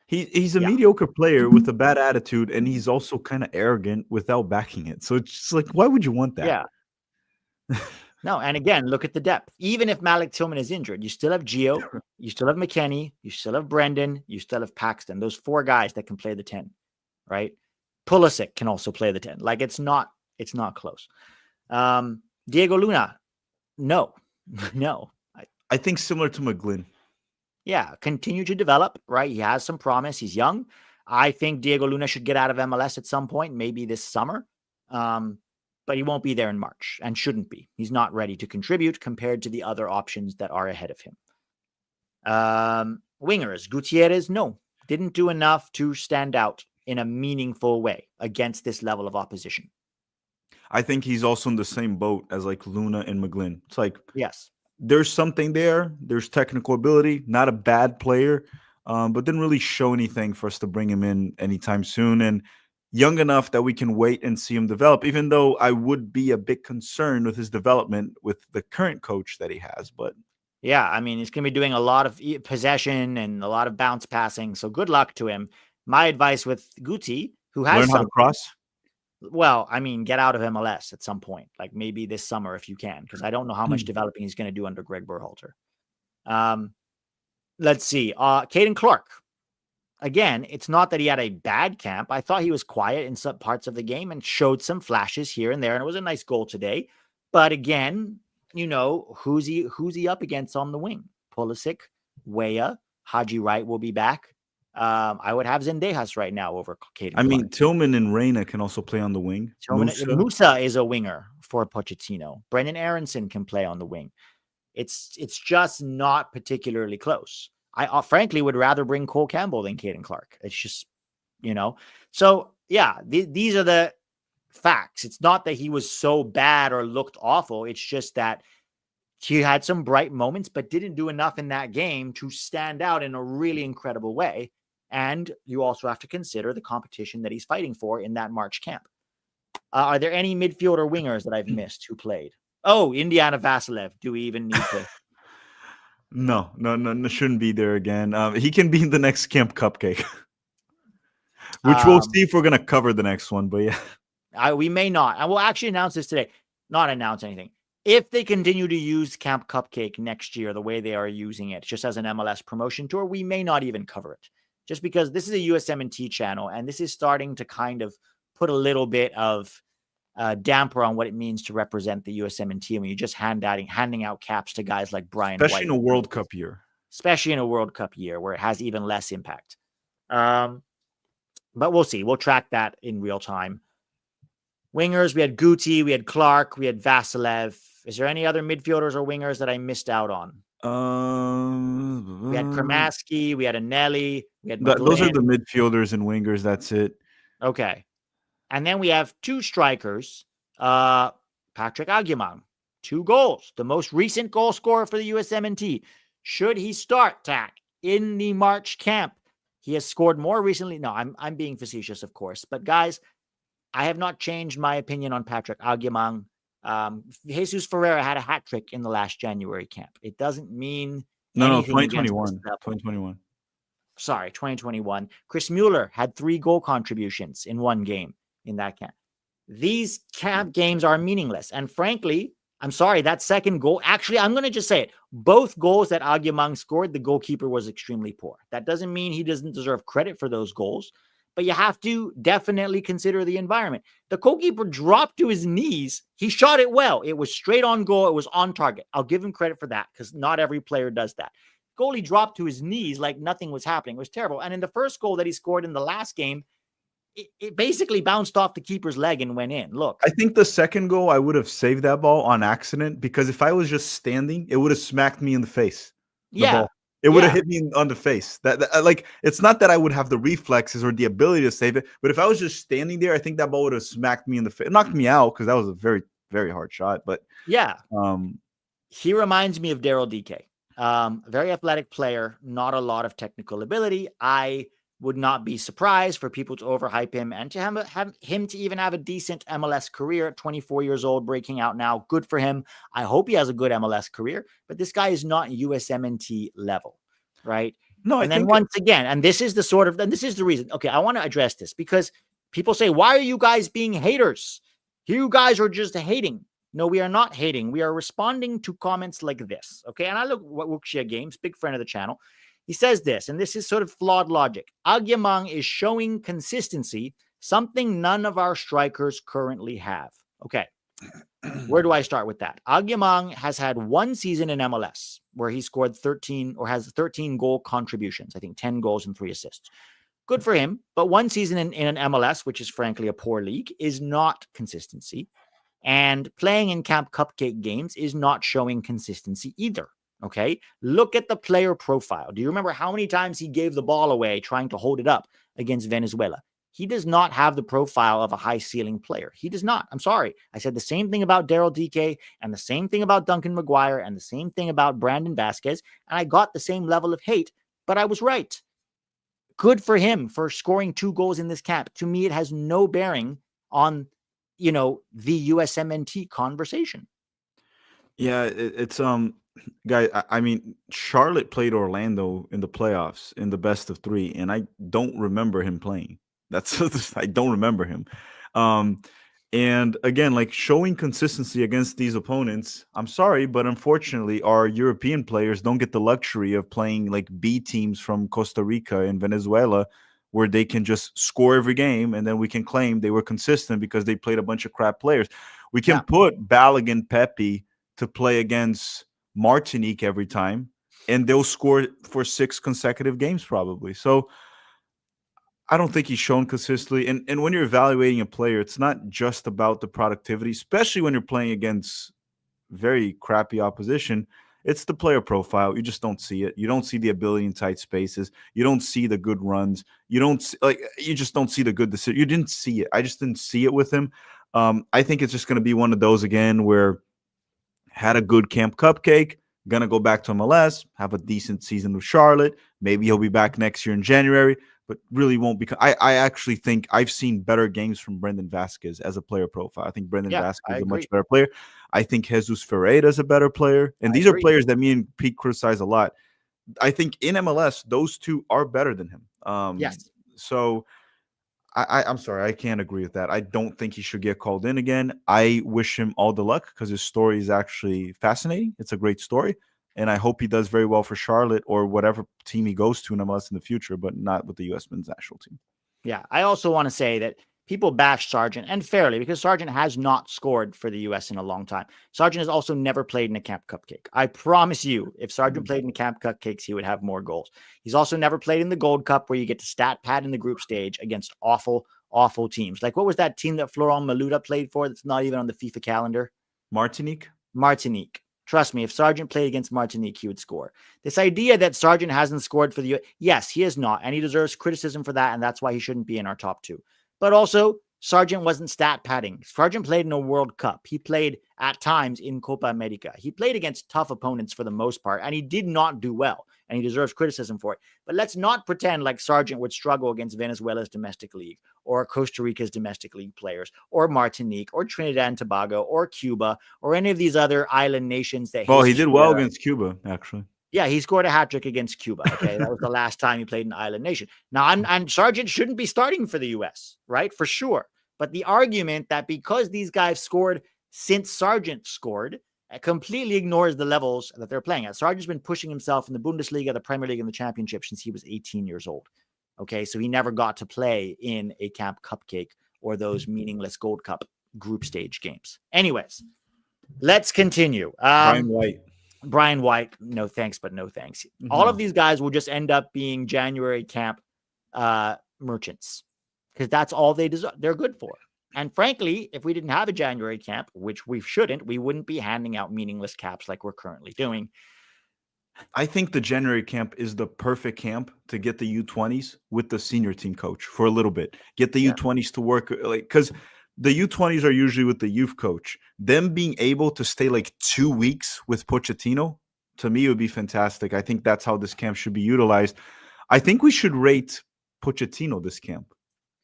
He's a mediocre player with a bad attitude, and he's also kind of arrogant without backing it. So it's just like, why would you want that? Yeah. No, and again, look at the depth. Even if Malik Tillman is injured, you still have Gio, you still have McKennie, you still have Brendan, you still have Paxton. Those 4 guys that can play the 10, right? Pulisic can also play the 10. Like it's not close. Diego Luna, no. I think similar to McGlynn. Yeah, continue to develop, right? He has some promise. He's young. I think Diego Luna should get out of MLS at some point, maybe this summer. But he won't be there in March and shouldn't be. He's not ready to contribute compared to the other options that are ahead of him. Wingers, Gutierrez, no, didn't do enough to stand out in a meaningful way against this level of opposition. I think he's also in the same boat as like Luna and McGlynn. It's like, yes, there's something there. There's technical ability, not a bad player, but didn't really show anything for us to bring him in anytime soon. And young enough that we can wait and see him develop, even though I would be a bit concerned with his development with the current coach that he has. But yeah, I mean, he's going to be doing a lot of possession and a lot of bounce passing. So good luck to him. My advice with Guti, who has learn how to cross. Well, I mean, get out of MLS at some point, like maybe this summer if you can, because I don't know how much developing he's going to do under Greg Berhalter. Let's see. Caden Clark. Again, it's not that he had a bad camp. I thought he was quiet in some parts of the game and showed some flashes here and there, and it was a nice goal today. But again, you know, who's he up against on the wing? Pulisic, Weah, Haji Wright will be back. I would have Zendejas right now over Caden Clark. Mean, Tillman and Reyna can also play on the wing. Musa is a winger for Pochettino. Brendan Aronson can play on the wing. It's just not particularly close. I frankly would rather bring Cole Campbell than Caden Clark. It's just, you know. So, yeah, these are the facts. It's not that he was so bad or looked awful. It's just that he had some bright moments, but didn't do enough in that game to stand out in a really incredible way. And you also have to consider the competition that he's fighting for in that March camp. Are there any midfield or wingers that I've missed who played? Oh, Indiana Vasilev. Do we even need to? No, shouldn't be there again. He can be in the next camp cupcake, which we'll see if we're going to cover the next one. But yeah, we may not. And we'll actually announce this today. Not announce anything. If they continue to use Camp Cupcake next year, the way they are using it, just as an MLS promotion tour, we may not even cover it. Just because this is a USMNT channel, and this is starting to kind of put a little bit of damper on what it means to represent the USMNT when you're just handing out caps to guys like Brian White. Especially in a World Cup year. Especially in a World Cup year where it has even less impact. But we'll see. We'll track that in real time. Wingers, we had Guti, we had Clark, we had Vasilev. Is there any other midfielders or wingers that I missed out on? We had Kramaski, we had Anelli, we had McGlynn. Those are the midfielders and wingers. That's it. Okay. And then we have 2 strikers. Patrick Aguiman, 2 goals. The most recent goal scorer for the USMNT. Should he start, Tac, in the March camp? He has scored more recently. No, I'm being facetious, of course. But guys, I have not changed my opinion on Patrick Aguiman. Jesus Ferreira had a hat trick in the last January camp. It doesn't mean no, 2021. Sorry, 2021. Chris Mueller had 3 goal contributions in one game in that camp. These camp games are meaningless. And frankly, I'm sorry, that second goal, actually, I'm going to just say it. Both goals that Aguiman scored, the goalkeeper was extremely poor. That doesn't mean he doesn't deserve credit for those goals, but you have to definitely consider the environment. The goalkeeper dropped to his knees. He shot it well. It was straight on goal. It was on target. I'll give him credit for that because not every player does that. Goalie dropped to his knees like nothing was happening. It was terrible. And in the first goal that he scored in the last game, it basically bounced off the keeper's leg and went in. Look, I think the second goal, I would have saved that ball on accident because if I was just standing, it would have smacked me in the face. The ball. It would have hit me on the face. That like, it's not that I would have the reflexes or the ability to save it, but if I was just standing there, I think that ball would have smacked me in the face. It knocked me out because that was a very, very hard shot. But he reminds me of Daryl DK. Very athletic player, not a lot of technical ability. I would not be surprised for people to overhype him and to have him to even have a decent MLS career at 24 years old, breaking out now. Good for him. I hope he has a good MLS career, but this guy is not USMNT level, right? No, and then once again, and this is the reason. Okay, I want to address this because people say, why are you guys being haters? You guys are just hating. No, we are not hating. We are responding to comments like this. Okay, and I look at Wuxia Games, big friend of the channel. He says this, and this is sort of flawed logic. Agyemang is showing consistency, something none of our strikers currently have. Okay, where do I start with that? Agyemang has had one season in MLS where he scored 13 or has 13 goal contributions. I think 10 goals and 3 assists. Good for him, but one season in an MLS, which is frankly a poor league, is not consistency. And playing in Camp Cupcake games is not showing consistency either. Okay, look at the player profile. Do you remember how many times he gave the ball away trying to hold it up against Venezuela? He does not have the profile of a high ceiling player. He does not. I'm sorry. I said the same thing about Daryl DK and the same thing about Duncan McGuire and the same thing about Brandon Vasquez. And I got the same level of hate, but I was right. Good for him for scoring 2 goals in this camp. To me, it has no bearing on, the USMNT conversation. Yeah, it's guys, I mean, Charlotte played Orlando in the playoffs in the best of 3, and I don't remember him playing. I don't remember him. And again, like showing consistency against these opponents, I'm sorry, but unfortunately, our European players don't get the luxury of playing like B teams from Costa Rica and Venezuela, where they can just score every game, and then we can claim they were consistent because they played a bunch of crap players. We can put Balogun Pepe to play against Martinique every time, and they'll score for 6 consecutive games probably. So I don't think he's shown consistently. And when you're evaluating a player, it's not just about the productivity, especially when you're playing against very crappy opposition. It's the player profile. You just don't see it. You don't see the ability in tight spaces. You don't see the good runs. You just don't see the good decision. You didn't see it. I just didn't see it with him. I think it's just going to be one of those again where had a good Camp Cupcake, gonna go back to MLS, have a decent season with Charlotte. Maybe he'll be back next year in January, but really won't become. I actually think I've seen better games from Brendan Vasquez as a player profile. I think Brendan Vasquez is a much better player. I think Jesus Ferreira is a better player. And these are players that me and Pete criticize a lot. I think in MLS, those two are better than him. Yes. So I'm sorry, I can't agree with that. I don't think he should get called in again. I wish him all the luck because his story is actually fascinating. It's a great story. And I hope he does very well for Charlotte or whatever team he goes to in MLS in the future, but not with the U.S. men's national team. Yeah, I also want to say that people bash Sargent, and fairly, because Sargent has not scored for the U.S. in a long time. Sargent has also never played in a Camp Cupcake. I promise you, if Sargent played in Camp Cupcakes, he would have more goals. He's also never played in the Gold Cup, where you get to stat pad in the group stage against awful, awful teams. Like, what was that team that Florent Maluda played for that's not even on the FIFA calendar? Martinique. Trust me, if Sargent played against Martinique, he would score. This idea that Sargent hasn't scored for the U.S., yes, he has not, and he deserves criticism for that, and that's why he shouldn't be in our top 2. But also, Sargent wasn't stat padding. Sargent played in a World Cup. He played at times in Copa America. He played against tough opponents for the most part, and he did not do well, and he deserves criticism for it. But let's not pretend like Sargent would struggle against Venezuela's domestic league or Costa Rica's domestic league players or Martinique or Trinidad and Tobago or Cuba or any of these other island nations that he did well against Cuba, actually. Yeah, he scored a hat trick against Cuba. Okay, that was the last time he played an island nation. Now, and Sargent shouldn't be starting for the U.S., right? For sure. But the argument that because these guys scored since Sargent scored completely ignores the levels that they're playing at. Sargent's been pushing himself in the Bundesliga, the Premier League, and the Championship since he was 18 years old. Okay, so he never got to play in a Camp Cupcake or those meaningless Gold Cup group stage games. Anyways, let's continue. Brian White. Brian White, no thanks, but no thanks. All of these guys will just end up being January camp merchants because that's all they deserve. They're good for. And frankly, if we didn't have a January camp, which we shouldn't, we wouldn't be handing out meaningless caps like we're currently doing. I think the January camp is the perfect camp to get the U20s with the senior team coach for a little bit. Get the U20s to work, like, because the U20s are usually with the youth coach. Them being able to stay like 2 weeks with Pochettino, to me, would be fantastic. I think that's how this camp should be utilized. I think we should rate Pochettino this camp.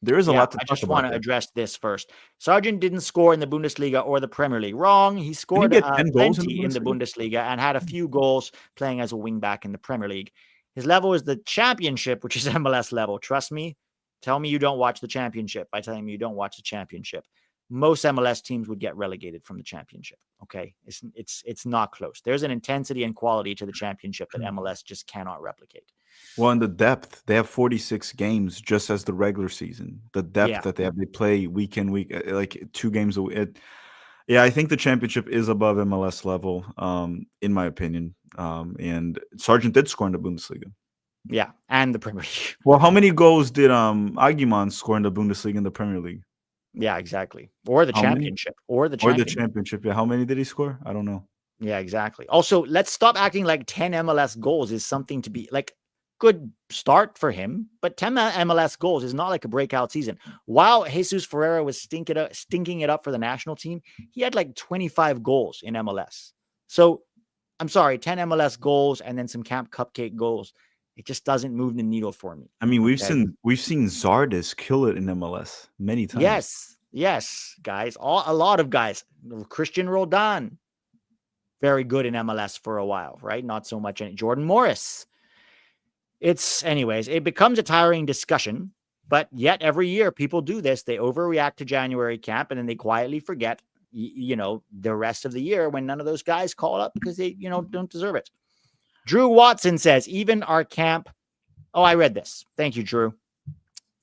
There is a lot to talk about. I just want to address this first. Sargent didn't score in the Bundesliga or the Premier League. Wrong. He scored plenty in the Bundesliga and had a few goals playing as a wingback in the Premier League. His level is the Championship, which is MLS level. Trust me. Tell me you don't watch the Championship by telling me you don't watch the Championship. Most MLS teams would get relegated from the Championship. Okay, it's not close. There's an intensity and quality to the Championship that MLS just cannot replicate. Well, in the depth, they have 46 games just as the regular season. The depth that they have, they play week in, week, like 2 games a week. Yeah, I think the Championship is above MLS level, in my opinion. And Sargent did score in the Bundesliga. Yeah, and the Premier League. Well, how many goals did Aguiman score in the Bundesliga and the Premier League? Yeah, exactly. Or the Championship. Or the Championship. Yeah, how many did he score? I don't know. Yeah, exactly. Also, let's stop acting like 10 MLS goals is something to be like good start for him, but 10 MLS goals is not like a breakout season. While Jesus Ferreira was stinking it up for the national team, he had like 25 goals in MLS. So I'm sorry, 10 MLS goals and then some Camp Cupcake goals. It just doesn't move the needle for me. I mean, we've seen Zardes kill it in MLS many times. Yes, guys. A lot of guys. Christian Roldan, very good in MLS for a while, right? Not so much in Jordan Morris. Anyways, it becomes a tiring discussion, but yet every year people do this. They overreact to January camp and then they quietly forget, the rest of the year when none of those guys call up because they, don't deserve it. Drew Watson says, even our camp. Oh, I read this. Thank you, Drew.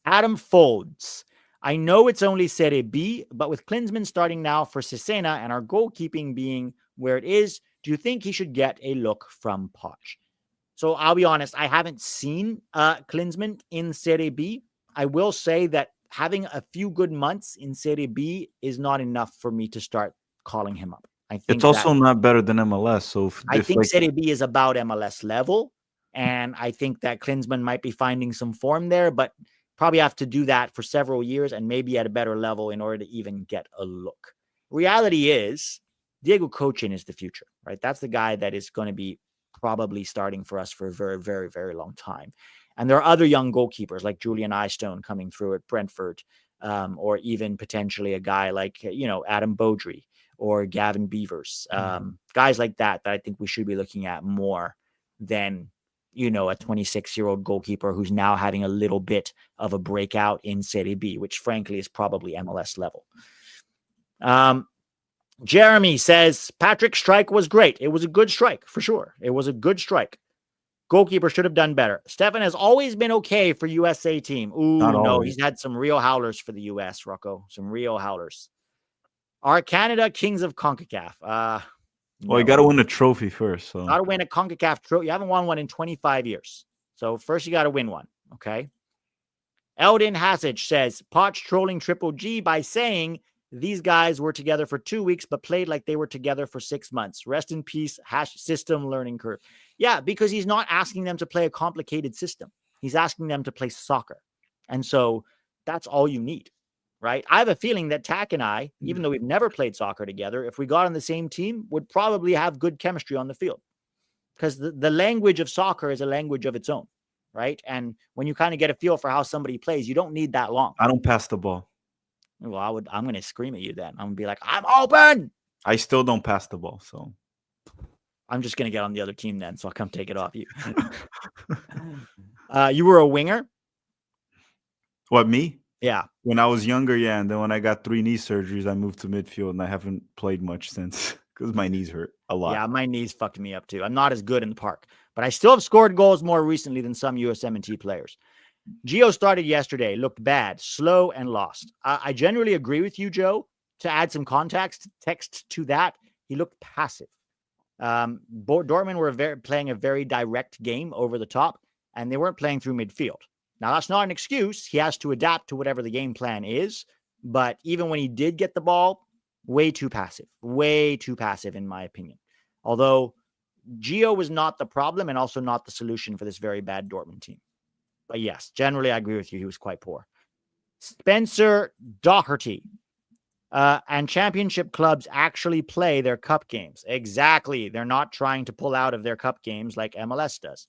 Adam Folds. I know it's only Serie B, but with Klinsmann starting now for Cesena and our goalkeeping being where it is, do you think he should get a look from Poch? So I'll be honest, I haven't seen Klinsmann in Serie B. I will say that having a few good months in Serie B is not enough for me to start calling him up. I think it's also not better than MLS. So I think Serie B is about MLS level, and I think that Klinsmann might be finding some form there, but probably have to do that for several years and maybe at a better level in order to even get a look. Reality is Diego Cochin is the future, right? That's the guy that is going to be probably starting for us for a very, very, very long time. And there are other young goalkeepers like Julian Eystone coming through at Brentford, or even potentially a guy like, Adam Beaudry or Gavin Beavers, guys like that I think we should be looking at more than, a 26-year-old goalkeeper who's now having a little bit of a breakout in Serie B, which frankly is probably MLS level. Jeremy says, Patrick's strike was great. It was a good strike, for sure. It was a good strike. Goalkeeper should have done better. Stefan has always been okay for USA team. Ooh, no, he's had some real howlers for the US, Rocco. Some real howlers. Are Canada kings of CONCACAF? Well, you got to win a trophy first. So. Got to win a CONCACAF trophy. You haven't won one in 25 years. So first you got to win one, okay? Eldon Hassage says, Poch trolling Triple G by saying these guys were together for 2 weeks, but played like they were together for 6 months. Rest in peace, system learning curve. Yeah, because he's not asking them to play a complicated system. He's asking them to play soccer. And so that's all you need, right? I have a feeling that Tac and I, even though we've never played soccer together, if we got on the same team, would probably have good chemistry on the field. Because the language of soccer is a language of its own, right? And when you kind of get a feel for how somebody plays, you don't need that long. I don't pass the ball. Well, I'm going to scream at you then. I'm going to be like, I'm open. I still don't pass the ball, so. I'm just going to get on the other team then, so I'll come take it off you. You were a winger? What, me? Yeah. When I was younger, yeah. And then when I got 3 knee surgeries, I moved to midfield, and I haven't played much since because my knees hurt a lot. Yeah, my knees fucked me up too. I'm not as good in the park, but I still have scored goals more recently than some USMNT players. Gio started yesterday, looked bad, slow, and lost. I generally agree with you, Joe. To add some context, text to that, he looked passive. Dortmund were playing a very direct game over the top, and they weren't playing through midfield. Now, that's not an excuse. He has to adapt to whatever the game plan is. But even when he did get the ball, way too passive, in my opinion. Although Gio was not the problem and also not the solution for this very bad Dortmund team. But yes, generally, I agree with you. He was quite poor. Spencer Doherty. And championship clubs actually play their cup games. Exactly. They're not trying to pull out of their cup games like MLS does.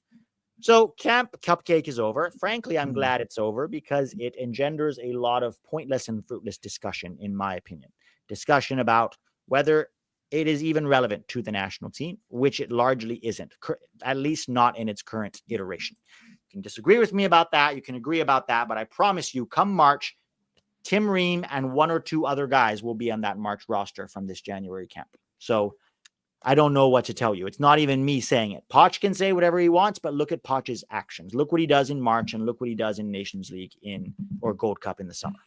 So Camp Cupcake is over. Frankly, I'm glad it's over because it engenders a lot of pointless and fruitless discussion, in my opinion. Discussion about whether it is even relevant to the national team, which it largely isn't, at least not in its current iteration. You can disagree with me about that. You can agree about that. But I promise you, come March, Tim Ream and one or two other guys will be on that March roster from this January camp. So I don't know what to tell you. It's not even me saying it. Poch can say whatever he wants, but look at Poch's actions. Look what he does in March and look what he does in Nations League or Gold Cup in the summer.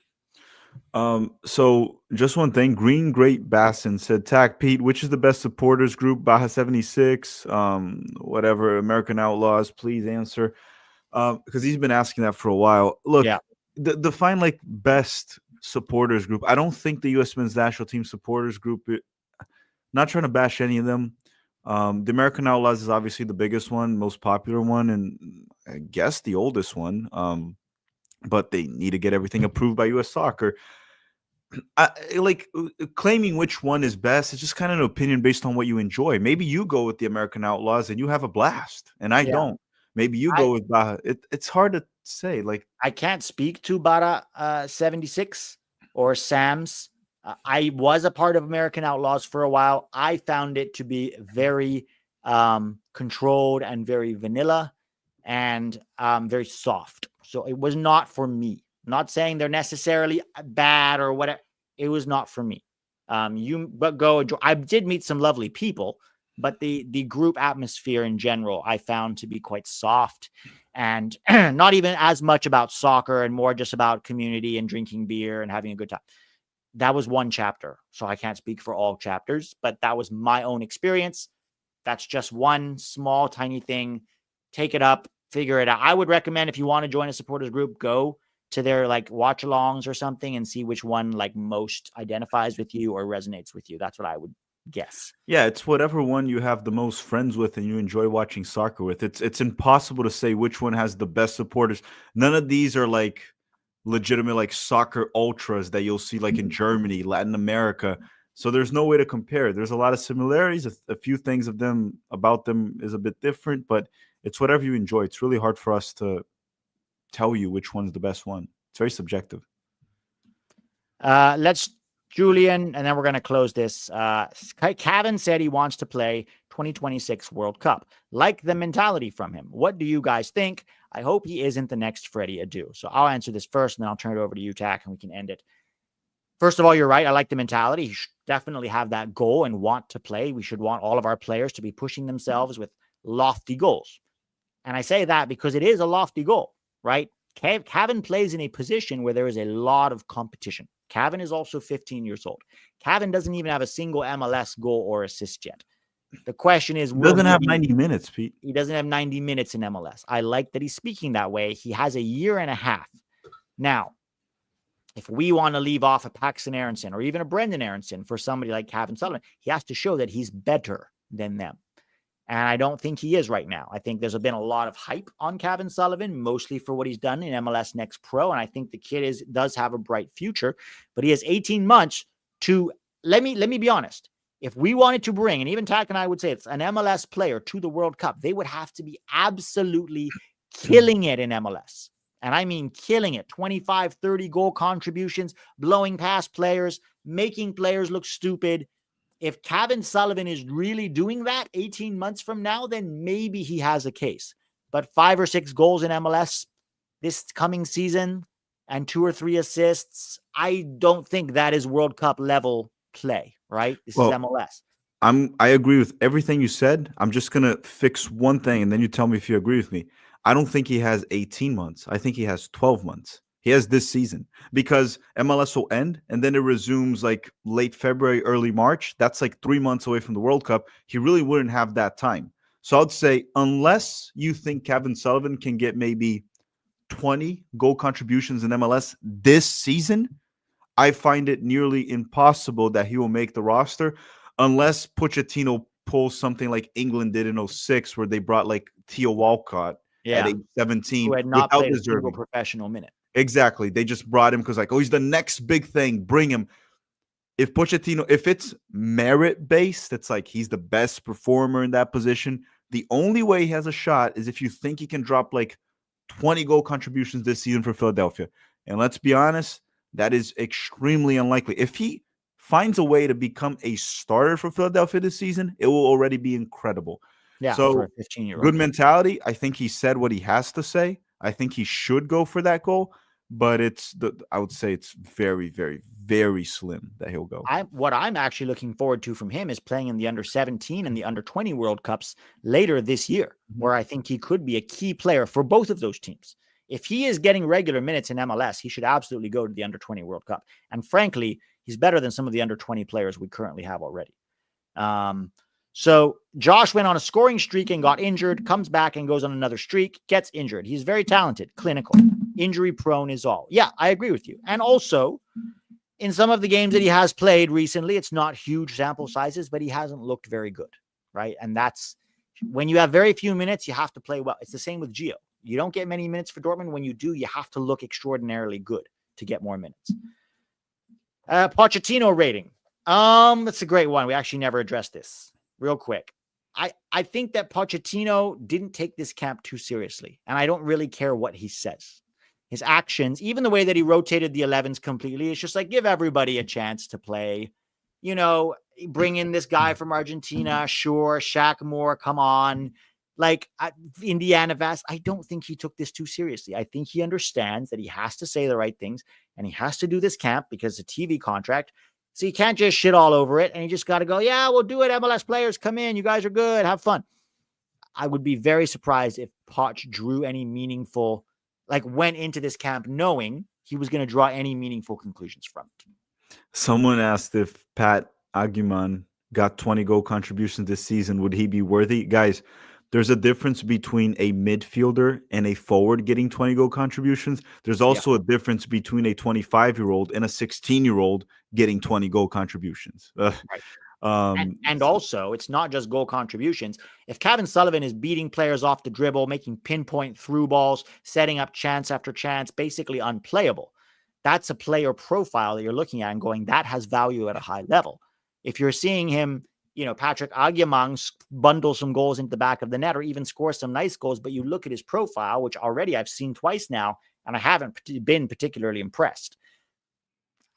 So just one thing, Green Great Bassin said, Tac Pete, which is the best supporters group? Baja 76, whatever, American Outlaws, please answer. Because he's been asking that for a while. Look, define like best supporters group. I don't think the U.S. men's national team supporters group, not trying to bash any of them. The American Outlaws is obviously the biggest one, most popular one, and I guess the oldest one. But they need to get everything approved by U.S. Soccer. Claiming which one is best is just kind of an opinion based on what you enjoy. Maybe you go with the American Outlaws and you have a blast, and I don't. Maybe you go with Baja. It's hard to say. Like, I can't speak to Baja 76 or Sam's. I was a part of American Outlaws for a while. I found it to be very controlled and very vanilla and very soft. So it was not for me. I'm not saying they're necessarily bad or whatever. It was not for me. I did meet some lovely people, but the group atmosphere in general, I found to be quite soft and not even as much about soccer and more just about community and drinking beer and having a good time. That was one chapter. So I can't speak for all chapters, but that was my own experience. That's just one small, tiny thing. Take it up, figure it out. I would recommend if you want to join a supporters group, go to their like watch alongs or something and see which one like most identifies with you or resonates with you. That's what I would guess. Yeah, it's whatever one you have the most friends with and you enjoy watching soccer with. It's impossible to say which one has the best supporters. None of these are like legitimate like soccer ultras that you'll see like in Germany, Latin America. So there's no way to compare. There's a lot of similarities. A few things about them is a bit different, but it's whatever you enjoy. It's really hard for us to tell you which one's the best one. It's very subjective. Let's Julian, and then we're going to close this. Kevin said he wants to play 2026 World Cup. Like the mentality from him. What do you guys think? I hope he isn't the next Freddie Adu. So I'll answer this first, and then I'll turn it over to you, Tac, and we can end it. First of all, you're right. I like the mentality. He should definitely have that goal and want to play. We should want all of our players to be pushing themselves with lofty goals. And I say that because it is a lofty goal, right? Kevin plays in a position where there is a lot of competition. Kevin is also 15 years old. Kevin doesn't even have a single MLS goal or assist yet. The question is, he doesn't have 90 minutes, Pete. He doesn't have 90 minutes in MLS. I like that he's speaking that way. He has a year and a half. Now, if we want to leave off a Paxton Aronson or even a Brendan Aronson for somebody like Kevin Sullivan, he has to show that he's better than them. And I don't think he is right now. I think there's been a lot of hype on Kevin Sullivan, mostly for what he's done in MLS Next Pro. And I think the kid does have a bright future, but he has 18 months to, let me be honest. If we wanted to bring, and even Tac and I would say it's an MLS player to the World Cup, they would have to be absolutely killing it in MLS. And I mean killing it. 25, 30 goal contributions, blowing past players, making players look stupid. If Kevin Sullivan is really doing that 18 months from now, then maybe he has a case. But 5 or 6 goals in MLS this coming season and 2 or 3 assists, I don't think that is World Cup level play, right? This is MLS. I agree with everything you said. I'm just going to fix one thing, and then you tell me if you agree with me. I don't think he has 18 months. I think he has 12 months. He has this season because MLS will end and then it resumes like late February, early March. That's like 3 months away from the World Cup. He really wouldn't have that time. So I'd say, unless you think Kevin Sullivan can get maybe 20 goal contributions in MLS this season, I find it nearly impossible that he will make the roster unless Pochettino pulls something like England did in '06, where they brought like Theo Walcott at Yeah, age who 17 had not without played a single deserving. professional minute. Exactly. They just brought him because, like, oh, he's the next big thing. Bring him. If Pochettino, if it's merit based, it's like he's the best performer in that position. The only way he has a shot is if you think he can drop like 20 goal contributions this season for Philadelphia. And let's be honest, that is extremely unlikely. If he finds a way to become a starter for Philadelphia this season, it will already be incredible. Yeah, for So a 15-year-old. good mentality. I think he said what he has to say. I think he should go for that goal, but I would say it's very, very, very slim that he'll go. What I'm actually looking forward to from him is playing in the under-17 and the under-20 World Cups later this year, where I think he could be a key player for both of those teams. If he is getting regular minutes in MLS, he should absolutely go to the under-20 World Cup. And frankly, he's better than some of the under-20 players we currently have already. So Josh went on a scoring streak and got injured, comes back and goes on another streak, gets injured. He's very talented, clinical, injury prone is all. Yeah, I agree with you. And also, in some of the games that he has played recently, it's not huge sample sizes, but he hasn't looked very good, right? And that's when you have very few minutes, you have to play well. It's the same with Gio. You don't get many minutes for Dortmund. When you do, you have to look extraordinarily good to get more minutes. Pochettino rating. That's a great one. We actually never addressed this. Real quick. I think that Pochettino didn't take this camp too seriously, and I don't really care what he says. His actions, even the way that he rotated the 11s completely, it's just like, give everybody a chance to play. You know, bring in this guy from Argentina, sure, Shaq Moore, come on. Like Indiana Vast, I don't think he took this too seriously. I think he understands that he has to say the right things, and he has to do this camp because it's a TV contract. So you can't just shit all over it, and you just got to go, yeah, we'll do it. MLS players, come in. You guys are good. Have fun. I would be very surprised if Poch drew any meaningful, like went into this camp knowing he was going to draw any meaningful conclusions from it. Someone asked if Pat Aguiman got 20 goal contributions this season, would he be worthy? Guys, there's a difference between a midfielder and a forward getting 20 goal contributions. There's also a difference between a 25-year-old and a 16-year-old getting 20 goal contributions. Right. And also, it's not just goal contributions. If Kevin Sullivan is beating players off the dribble, making pinpoint through balls, setting up chance after chance, basically unplayable, that's a player profile that you're looking at and going, that has value at a high level. If you're seeing him, you know, Patrick Aguiman bundle some goals into the back of the net or even score some nice goals, but you look at his profile, which already I've seen twice now, and I haven't been particularly impressed.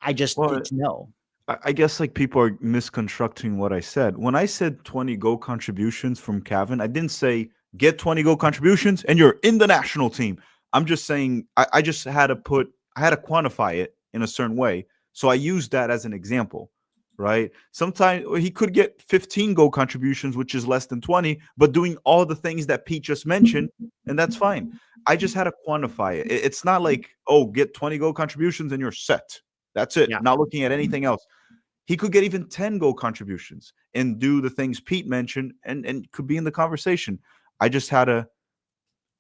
I just no. I guess like people are misconstructing what I said. When I said 20 goal contributions from Kevin, I didn't say get 20 goal contributions and you're in the national team. I'm just saying I just had to quantify it in a certain way. So I used that as an example, right? Sometimes he could get 15 goal contributions, which is less than 20, but doing all the things that Pete just mentioned, and that's fine. I just had to quantify it. It's not like, oh, get 20 goal contributions and you're set. That's it. Yeah. Not looking at anything else. He could get even 10 goal contributions and do the things Pete mentioned and could be in the conversation. I just had to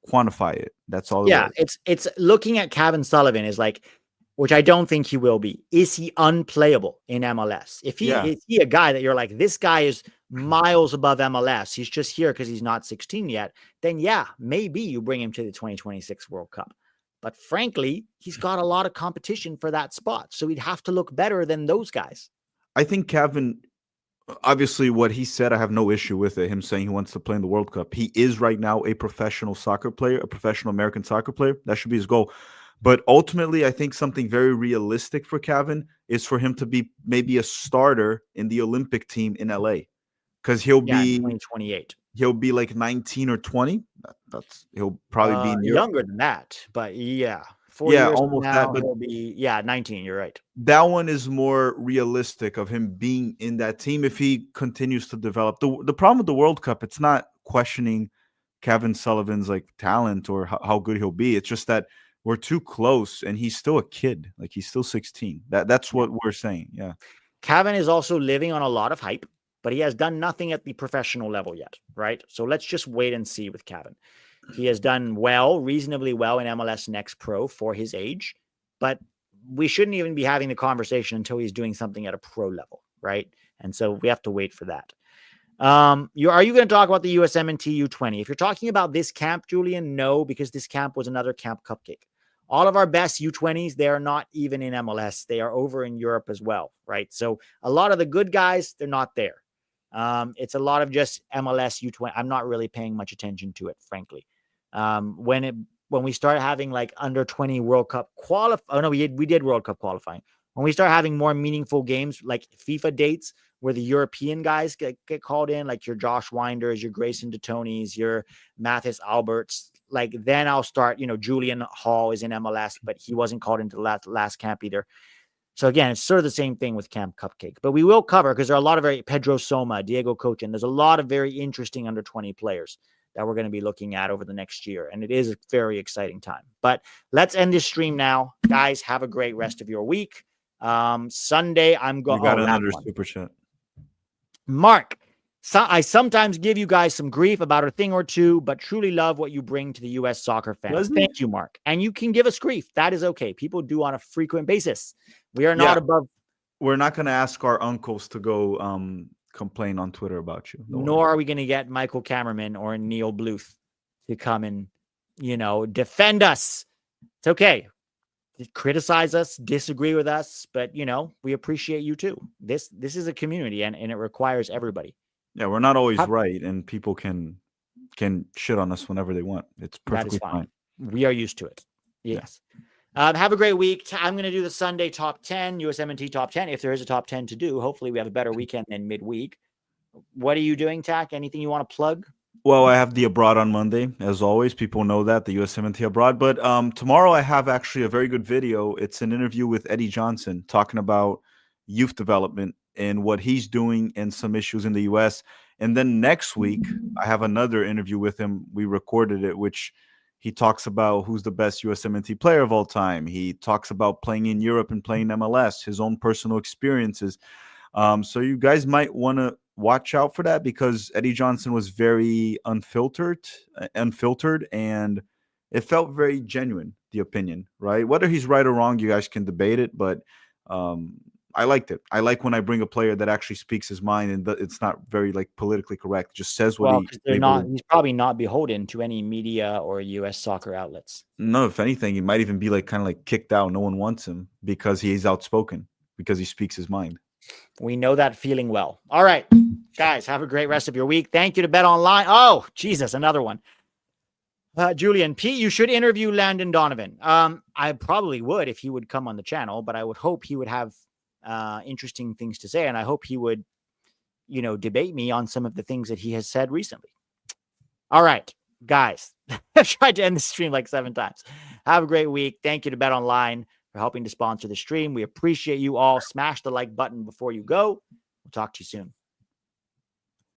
quantify it. That's all. Yeah, it's looking at Kevin Sullivan is like, which I don't think he will be. Is he unplayable in MLS? Is he a guy that you're like, this guy is miles above MLS, he's just here because he's not 16 yet, then yeah, maybe you bring him to the 2026 World Cup. But frankly, he's got a lot of competition for that spot. So he'd have to look better than those guys. I think Kevin, obviously what he said, I have no issue with it. Him saying he wants to play in the World Cup. He is right now a professional soccer player, a professional American soccer player. That should be his goal. But ultimately, I think something very realistic for Kevin is for him to be maybe a starter in the Olympic team in LA. Because he'll be 2028. He'll be like 19 or 20. He'll probably be younger than that, but yeah. 4 years almost now, that, but he'll be 19. You're right. That one is more realistic of him being in that team if he continues to develop. The problem with the World Cup, it's not questioning Kevin Sullivan's like talent or how good he'll be. It's just that we're too close, and he's still a kid. Like he's still 16. That's what we're saying. Yeah. Kevin is also living on a lot of hype, but he has done nothing at the professional level yet, right? So let's just wait and see with Kevin. He has done well, reasonably well in MLS Next Pro for his age, but we shouldn't even be having the conversation until he's doing something at a pro level, right? And so we have to wait for that. Are you going to talk about the USMNT U20? If you're talking about this camp, Julian, no, because this camp was another camp cupcake. All of our best U20s, they are not even in MLS. They are over in Europe as well, right? So a lot of the good guys, they're not there. It's a lot of just MLS U20. I'm not really paying much attention to it, frankly. When we start having like under 20 World Cup we did World Cup qualifying. When we start having more meaningful games like FIFA dates where the European guys get called in, like your Josh Winders, your Grayson DeTonis, your Mathis Alberts, like then I'll start, Julian Hall is in MLS, but he wasn't called into the last camp either. So again, it's sort of the same thing with Camp Cupcake, but we will cover because there are a lot of Pedro Soma, Diego Cochin. There's a lot of very interesting under 20 players that we're going to be looking at over the next year. And it is a very exciting time, but let's end this stream now. Guys, have a great rest of your week. Sunday, I'm going. You got another super chat. Mark, I sometimes give you guys some grief about a thing or two, but truly love what you bring to the U.S. soccer fans. Thank you, Mark. And you can give us grief. That is okay. People do on a frequent basis. We are not above. We're not going to ask our uncles to go complain on Twitter about you. Nor are we going to get Michael Kammerman or Neil Bluth to come and, defend us. It's okay. Criticize us, disagree with us, but we appreciate you too. This is a community and it requires everybody. Yeah, we're not always right, and people can shit on us whenever they want. It's perfectly fine. We are used to it. Yes. Yeah. Have a great week. I'm going to do the Sunday top 10, USMNT top 10. If there is a top 10 to do, hopefully we have a better weekend than midweek. What are you doing, Tac? Anything you want to plug? Well, I have the abroad on Monday, as always. People know that, the USMNT abroad. But tomorrow I have actually a very good video. It's an interview with Eddie Johnson talking about youth development and what he's doing and some issues in the U.S. And then next week, I have another interview with him. We recorded it, which he talks about who's the best USMNT player of all time. He talks about playing in Europe and playing MLS, his own personal experiences. So you guys might want to watch out for that because Eddie Johnson was very unfiltered, and it felt very genuine, the opinion, right? Whether he's right or wrong, you guys can debate it, but I liked it. I like when I bring a player that actually speaks his mind and it's not very like politically correct. Just says what he's probably not beholden to any media or U.S. soccer outlets. No, if anything, he might even be like kind of like kicked out. No one wants him because he's outspoken, because he speaks his mind. We know that feeling well. All right, guys, have a great rest of your week. Thank you to Bet Online. Oh, Jesus, another one. Julian, Pete, you should interview Landon Donovan. I probably would if he would come on the channel, but I would hope he would have interesting things to say, and I hope he would, debate me on some of the things that he has said recently. All right, guys, I've tried to end the stream like 7 times. Have a great week. Thank you to Bet Online for helping to sponsor the stream. We appreciate you all. Smash the like button before you go. We'll talk to you soon.